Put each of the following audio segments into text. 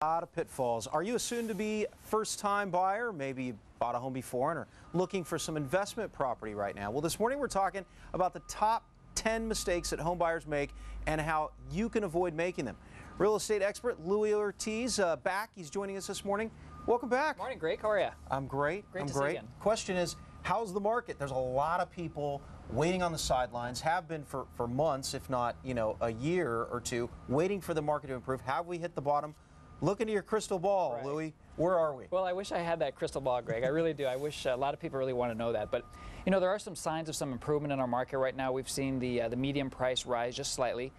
lot of pitfalls. Are you a soon-to-be first-time buyer? Maybe you bought a home before and are looking for some investment property right now. Well, this morning we're talking about the top 10 mistakes that home buyers make and how you can avoid making them. Real estate expert Louie Ortiz back. He's joining us this morning. Welcome back. Morning, Greg. How are you? I'm great. Great to see you again. Question is, how's the market? There's a lot of people waiting on the sidelines, have been for months, if not, a year or two, waiting for the market to improve. Have we hit the bottom? Look into your crystal ball, right. Louie. Where are we? Well, I wish I had that crystal ball, Greg. I really do. I wish a lot of people really want to know that. But, there are some signs of some improvement in our market right now. We've seen the median price rise just slightly.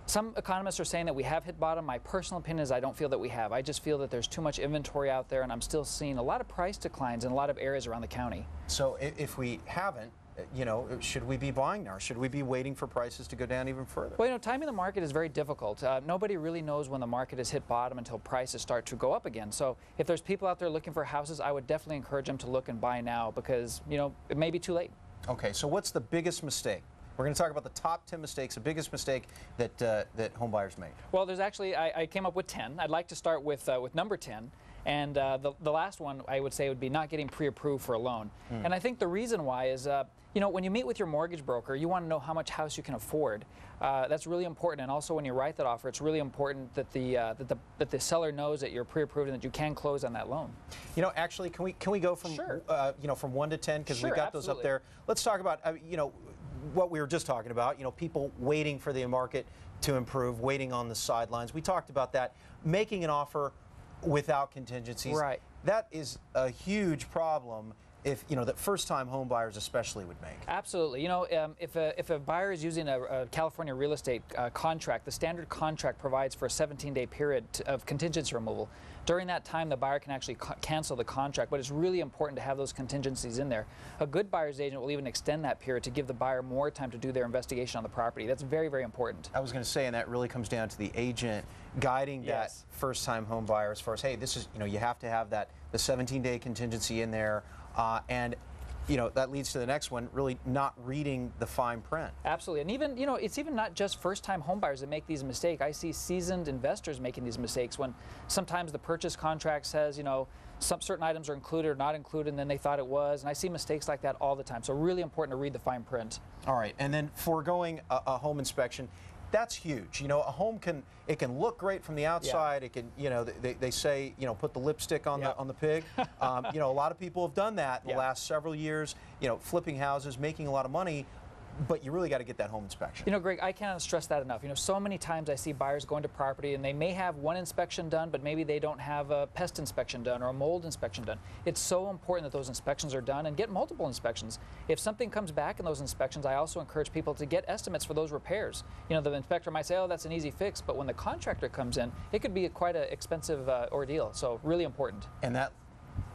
Some economists are saying that we have hit bottom. My personal opinion is I don't feel that we have. I just feel that there's too much inventory out there, and I'm still seeing a lot of price declines in a lot of areas around the county. So if we haven't, should we be buying now? Or should we be waiting for prices to go down even further? Well, timing the market is very difficult. Nobody really knows when the market has hit bottom until prices start to go up again. So if there's people out there looking for houses, I would definitely encourage them to look and buy now because, it may be too late. Okay, so what's the biggest mistake? We're going to talk about the top 10 mistakes, the biggest mistake that home buyers make. Well, there's actually, I came up with 10. I'd like to start with number 10. And the last one I would say would be not getting pre-approved for a loan. And I think the reason why is, when you meet with your mortgage broker, you want to know how much house you can afford. That's really important. And also when you write that offer, it's really important that the seller knows that you're pre-approved and that you can close on that loan. Actually, can we go from sure. From 1 to 10 because sure, we've got absolutely. those up there. Let's talk about what we were just talking about. People waiting for the market to improve, waiting on the sidelines. We talked about that. Making an offer without contingencies. Right. That is a huge problem if, that first-time home buyers especially would make. Absolutely. If a buyer is using a California real estate contract, the standard contract provides for a 17-day period of contingency removal. During that time, the buyer can actually cancel the contract, but it's really important to have those contingencies in there. A good buyer's agent will even extend that period to give the buyer more time to do their investigation on the property. That's very, very important. I was going to say, and that really comes down to the agent guiding that first-time home buyer as far as, hey, this is, you have to have the 17-day contingency in there. And that leads to the next one, really not reading the fine print. Absolutely. And even, it's even not just first-time home buyers that make these mistakes. I see seasoned investors making these mistakes when sometimes the purchase contract says, some certain items are included or not included, and then they thought it was. And I see mistakes like that all the time. So really important to read the fine print. All right. And then foregoing a home inspection. That's huge. A home can look great from the outside. It can, they say, put the lipstick on the pig. A lot of people have done that in the last several years. Flipping houses, making a lot of money. But you really got to get that home inspection. Greg, I cannot stress that enough. So many times I see buyers going to property and they may have one inspection done, but maybe they don't have a pest inspection done or a mold inspection done. It's so important that those inspections are done and get multiple inspections. If something comes back in those inspections, I also encourage people to get estimates for those repairs. The inspector might say, oh, that's an easy fix, but when the contractor comes in, it could be quite an expensive ordeal. So really important. And that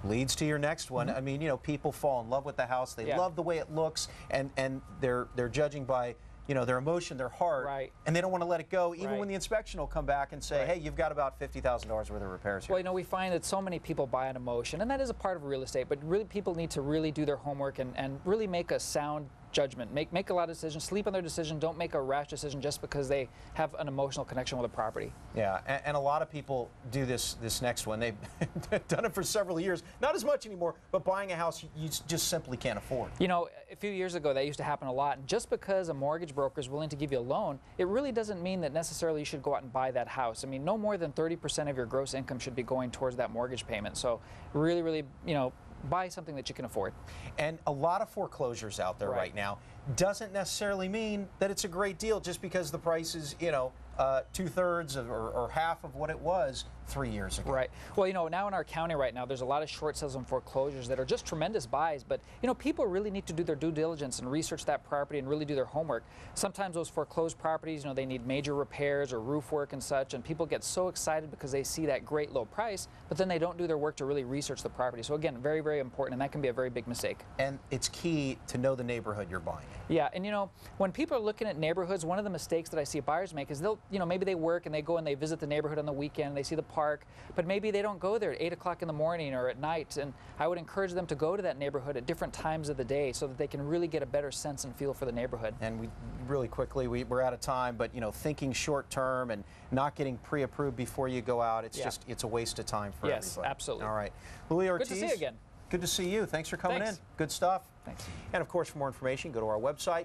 leads to your next one. I mean, people fall in love with the house. They love the way it looks, and they're judging by their emotion, their heart, and they don't want to let it go. Even when the inspection will come back and say, hey, you've got about $50,000 worth of repairs here. Well, we find that so many people buy on emotion, and that is a part of real estate. But really, people need to really do their homework and really make a sound judgment. Make a lot of decisions, sleep on their decision, don't make a rash decision just because they have an emotional connection with a property. Yeah, and a lot of people do this next one. They've done it for several years, not as much anymore, but buying a house you just simply can't afford. A few years ago that used to happen a lot, and just because a mortgage broker is willing to give you a loan, it really doesn't mean that necessarily you should go out and buy that house. I mean, no more than 30% of your gross income should be going towards that mortgage payment. So really, buy something that you can afford. And a lot of foreclosures out there right now doesn't necessarily mean that it's a great deal just because the price is, 2/3 or half of what it was 3 years ago. Right. Well, now in our county right now, there's a lot of short sales and foreclosures that are just tremendous buys, but, people really need to do their due diligence and research that property and really do their homework. Sometimes those foreclosed properties, they need major repairs or roof work and such, and people get so excited because they see that great low price, but then they don't do their work to really research the property. So again, very, very important, and that can be a very big mistake. And it's key to know the neighborhood you're buying. Yeah, and when people are looking at neighborhoods, one of the mistakes that I see buyers make is they'll you know, maybe they work and they go and they visit the neighborhood on the weekend, they see the park, but maybe they don't go there at 8 o'clock in the morning or at night. And I would encourage them to go to that neighborhood at different times of the day so that they can really get a better sense and feel for the neighborhood. And we really quickly, we're out of time, but you know, thinking short term and not getting pre-approved before you go out, it's just, it's a waste of time for everybody. Yes, absolutely. All right. Louie Ortiz. Good to see you again. Good to see you. Thanks for coming in. Good stuff. Thanks. And of course, for more information, go to our website.